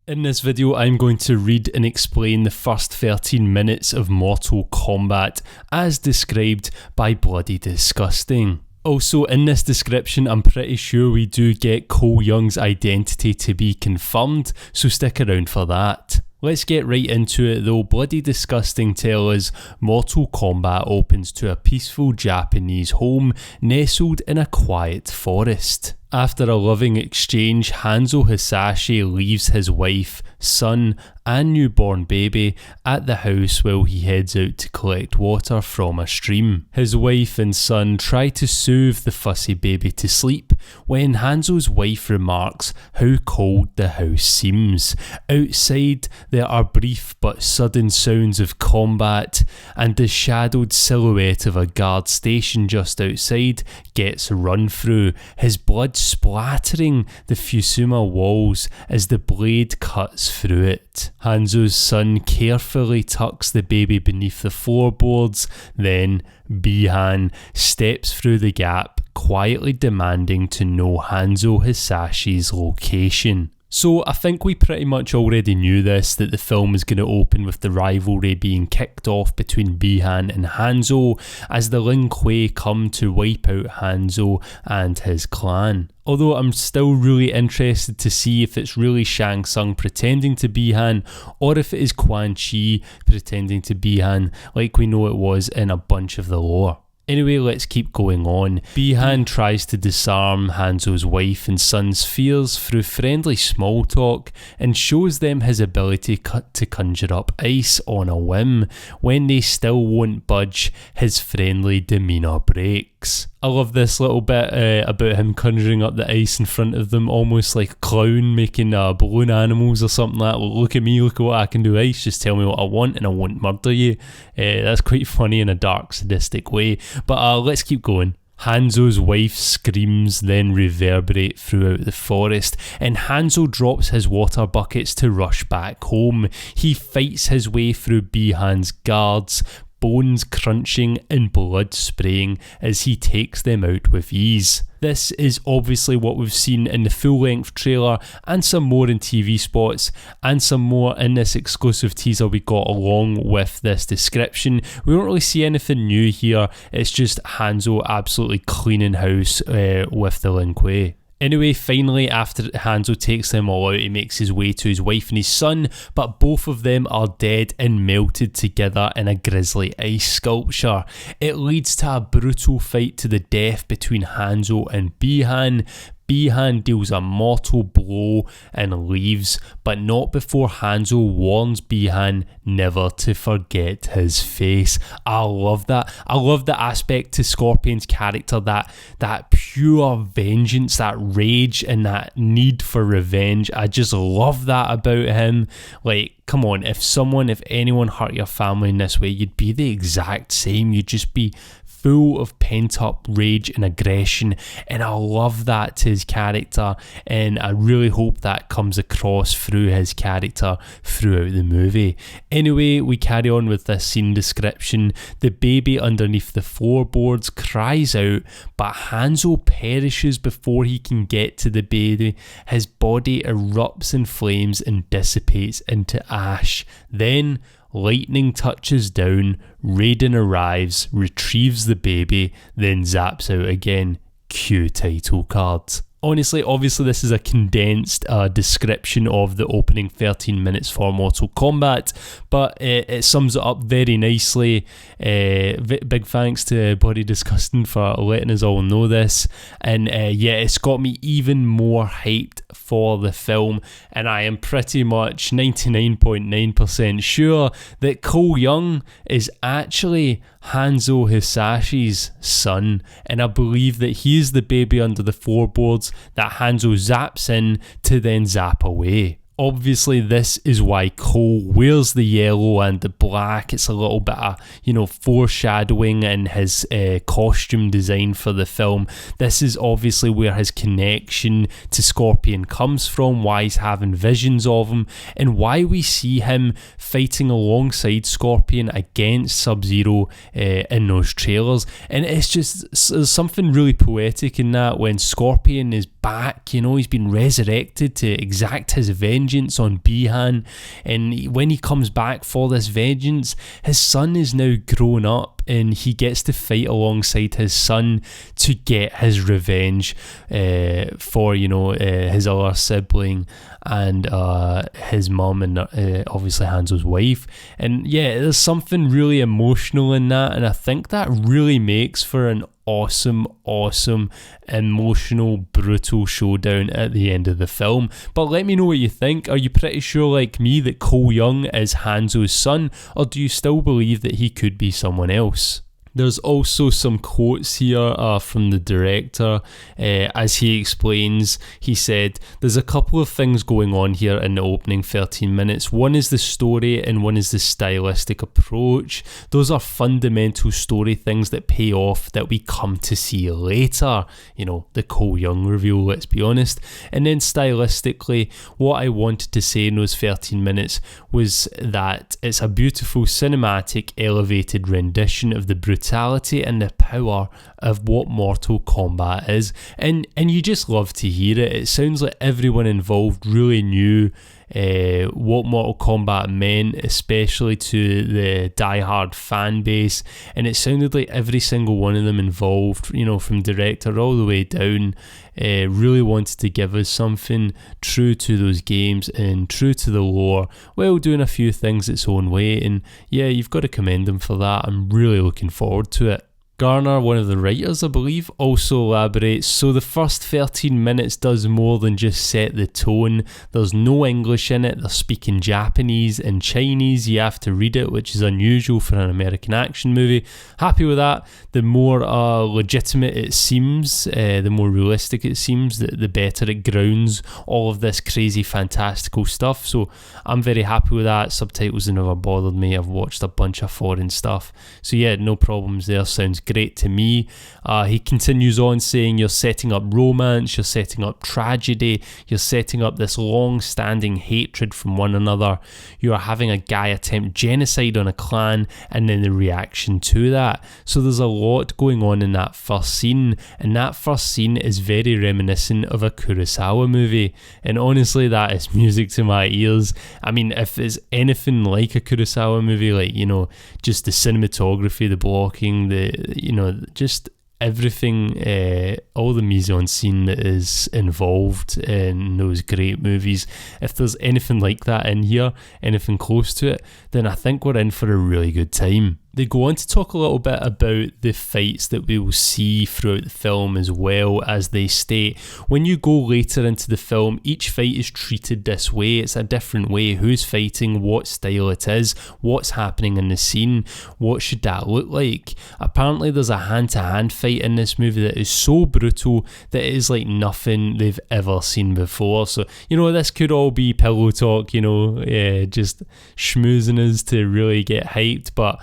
In this video, I'm going to read and explain the first 13 minutes of Mortal Kombat as described by Bloody Disgusting. Also, in this description, I'm pretty sure we do get Cole Young's identity to be confirmed, so stick around for that. Let's get right into it though. Bloody Disgusting tell us Mortal Kombat opens to a peaceful Japanese home nestled in a quiet forest. After a loving exchange, Hnazo Hisashi leaves his wife, son, and newborn baby at the house while he heads out to collect water from a stream. His wife and son try to soothe the fussy baby to sleep when Hanzo's wife remarks how cold the house seems. Outside, there are brief but sudden sounds of combat, and the shadowed silhouette of a guard station just outside gets run through, his blood splattering the Fusuma walls as the blade cuts through it. Hanzo's son carefully tucks the baby beneath the floorboards, then Bihan steps through the gap, quietly demanding to know Hnazo Hisashi's location. So I think we pretty much already knew this, that the film is going to open with the rivalry being kicked off between Bihan and Hnazo as the Lin Kuei come to wipe out Hnazo and his clan. Although I'm still really interested to see if it's really Shang Tsung pretending to Bihan or if it is Quan Chi pretending to Bihan like we know it was in a bunch of the lore. Anyway, let's keep going on. Bihan tries to disarm Hanzo's wife and son's fears through friendly small talk and shows them his ability to conjure up ice on a whim. When they still won't budge, his friendly demeanour breaks. I love this little bit about him conjuring up the ice in front of them, almost like a clown making balloon animals or something like that. Look at me, look at what I can do ice, just tell me what I want and I won't murder you. That's quite funny in a dark, sadistic way. But let's keep going. Hanzo's wife's screams then reverberate throughout the forest, and Hnazo drops his water buckets to rush back home. He fights his way through Bihan's guards, bones crunching and blood spraying as he takes them out with ease. This is obviously what we've seen in the full-length trailer and some more in TV spots and some more in this exclusive teaser we got along with this description. We don't really see anything new here, it's just Hnazo absolutely cleaning house with the Lin Kuei. Anyway, finally, after Hnazo takes them all out, he makes his way to his wife and his son, but both of them are dead and melted together in a grisly ice sculpture. It leads to a brutal fight to the death between Hnazo and Bihan. Bihan deals a mortal blow and leaves, but not before Hnazo warns Bihan never to forget his face. I love that. I love the aspect to Scorpion's character, that pure vengeance, that rage and that need for revenge. I just love that about him. Like, come on, if anyone hurt your family in this way, you'd be the exact same. You'd just be full of pent-up rage and aggression, and I love that to his character, and I really hope that comes across through his character throughout the movie. Anyway, we carry on with this scene description. The baby underneath the floorboards cries out, but Hnazo perishes before he can get to the baby. His body erupts in flames and dissipates into ash. Then lightning touches down, Raiden arrives, retrieves the baby, then zaps out again. Cue title cards. Honestly, obviously this is a condensed description of the opening 13 minutes for Mortal Kombat, but it sums it up very nicely. Big thanks to Bloody Disgusting for letting us all know this, and yeah, it's got me even more hyped for the film, and I am pretty much 99.9% sure that Cole Young is actually Hnazo Hisashi's son, and I believe that he is the baby under the floorboards that Hnazo zaps in to then zap away. Obviously, this is why Cole wears the yellow and the black. It's a little bit of, foreshadowing in his costume design for the film. This is obviously where his connection to Scorpion comes from, why he's having visions of him, and why we see him fighting alongside Scorpion against Sub-Zero in those trailers. And it's just there's something really poetic in that when Scorpion is back, he's been resurrected to exact his vengeance vengeance on Bihan, and when he comes back for this vengeance, his son is now grown up and he gets to fight alongside his son to get his revenge for his other sibling and his mum and obviously Hanzo's wife. And yeah, there's something really emotional in that, and I think that really makes for an awesome, emotional, brutal showdown at the end of the film. But let me know what you think. Are you pretty sure, like me, that Cole Young is Hanzo's son, or do you still believe that he could be someone else? There's also some quotes here from the director. As he explains, he said, "There's a couple of things going on here in the opening 13 minutes. One is the story and one is the stylistic approach. Those are fundamental story things that pay off that we come to see later." The Cole Young reveal, let's be honest. And then stylistically, what I wanted to say in those 13 minutes was that it's a beautiful cinematic elevated rendition of the brutality and the power of what Mortal Kombat is, and you just love to hear it. It sounds like everyone involved really knew what Mortal Kombat meant, especially to the die-hard fan base, and it sounded like every single one of them involved, from director all the way down, really wanted to give us something true to those games and true to the lore, while doing a few things its own way. And yeah, you've got to commend them for that. I'm really looking forward to it. Garner, one of the writers, I believe, also elaborates, "So the first 13 minutes does more than just set the tone. There's no English in it, they're speaking Japanese and Chinese, you have to read it, which is unusual for an American action movie." Happy with that. The more legitimate it seems, the more realistic it seems, the better it grounds all of this crazy fantastical stuff. So I'm very happy with that. Subtitles have never bothered me. I've watched a bunch of foreign stuff. So yeah, no problems there. Sounds great to me. He continues on saying, "You're setting up romance, you're setting up tragedy, you're setting up this long-standing hatred from one another. You are having a guy attempt genocide on a clan and then the reaction to that." So there's a lot going on in that first scene, and that first scene is very reminiscent of a Kurosawa movie, and honestly that is music to my ears. I mean, if it's anything like a Kurosawa movie, like, just the cinematography, the blocking, just everything, all the mise en scene that is involved in those great movies, if there's anything like that in here, anything close to it, then I think we're in for a really good time. They go on to talk a little bit about the fights that we will see throughout the film as well. As they state, when you go later into the film, each fight is treated this way. It's a different way. Who's fighting, what style it is, what's happening in the scene, what should that look like. Apparently there's a hand-to-hand fight in this movie that is so brutal that it is like nothing they've ever seen before. So, this could all be pillow talk, just schmoozing us to really get hyped, but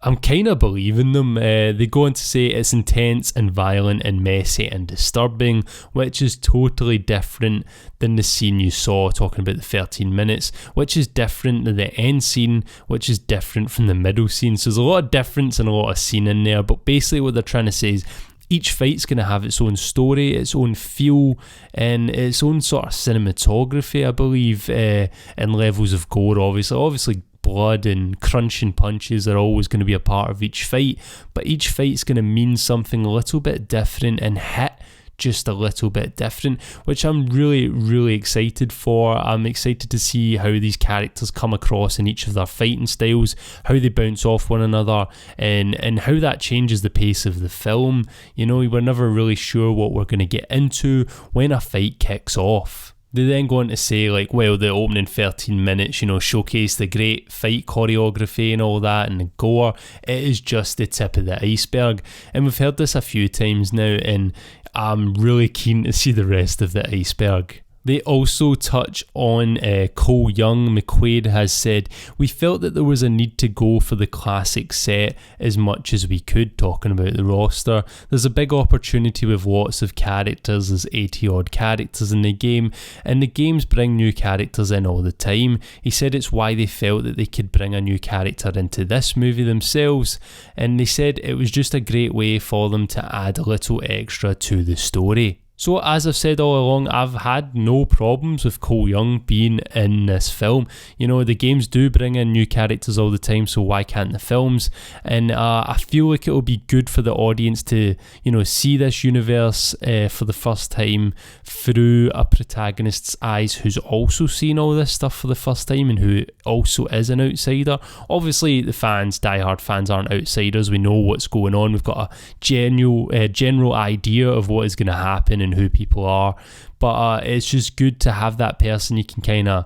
I'm kind of believing them. They go on to say it's intense and violent and messy and disturbing, which is totally different than the scene you saw, talking about the 13 minutes, which is different than the end scene, which is different from the middle scene. So there's a lot of difference and a lot of scene in there, but basically what they're trying to say is each fight's going to have its own story, its own feel, and its own sort of cinematography, I believe, and levels of gore, obviously blood and crunching punches are always going to be a part of each fight, but each fight's going to mean something a little bit different and hit just a little bit different, which I'm really, really excited for. I'm excited to see how these characters come across in each of their fighting styles, how they bounce off one another, and how that changes the pace of the film. We're never really sure what we're going to get into when a fight kicks off. They then go on to say, the opening 13 minutes, showcase the great fight choreography and all that, and the gore. It is just the tip of the iceberg. And we've heard this a few times now, and I'm really keen to see the rest of the iceberg. They also touch on Cole Young. McQuaid has said, "We felt that there was a need to go for the classic set as much as we could," talking about the roster. "There's a big opportunity with lots of characters. There's 80 odd characters in the game, and the games bring new characters in all the time." He said it's why they felt that they could bring a new character into this movie themselves, and they said it was just a great way for them to add a little extra to the story. So as I've said all along, I've had no problems with Cole Young being in this film. You know, the games do bring in new characters all the time, so why can't the films? And I feel like it'll be good for the audience to, you know, see this universe for the first time through a protagonist's eyes who's also seen all this stuff for the first time and who also is an outsider. Obviously, the fans, diehard fans, aren't outsiders. We know what's going on. We've got a general idea of what is going to happen and who people are, but it's just good to have that person you can kind of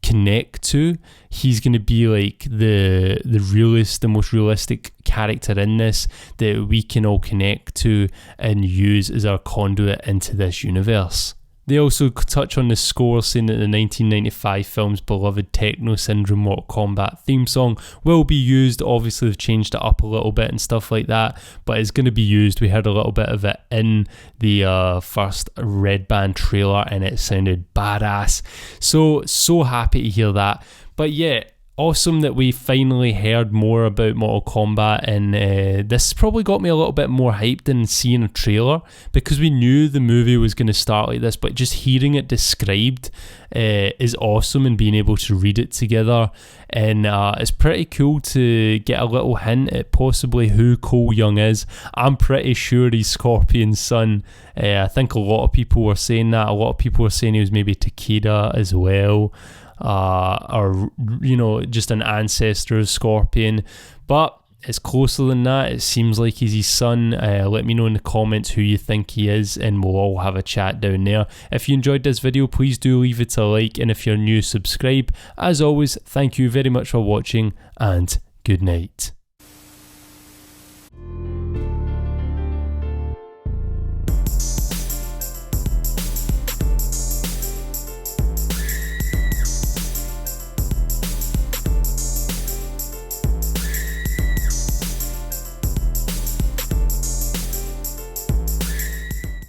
connect to. He's going to be like the most realistic character in this that we can all connect to and use as our conduit into this universe. They also touch on the score, saying that the 1995 film's beloved Techno Syndrome Mortal Kombat theme song will be used. Obviously, they've changed it up a little bit and stuff like that, but it's going to be used. We heard a little bit of it in the first Red Band trailer, and it sounded badass. So happy to hear that. But yeah, awesome that we finally heard more about Mortal Kombat, and this probably got me a little bit more hyped than seeing a trailer, because we knew the movie was going to start like this, but just hearing it described is awesome, and being able to read it together. And it's pretty cool to get a little hint at possibly who Cole Young is. I'm pretty sure he's Scorpion's son. I think a lot of people were saying that. A lot of people were saying he was maybe Takeda as well. Or, you know, just an ancestor of Scorpion, but it's closer than that. It seems like he's his son. Let me know in the comments who you think he is, and we'll all have a chat down there. If you enjoyed this video, please do leave it a like, and if you're new, subscribe. As always, thank you very much for watching, and good night.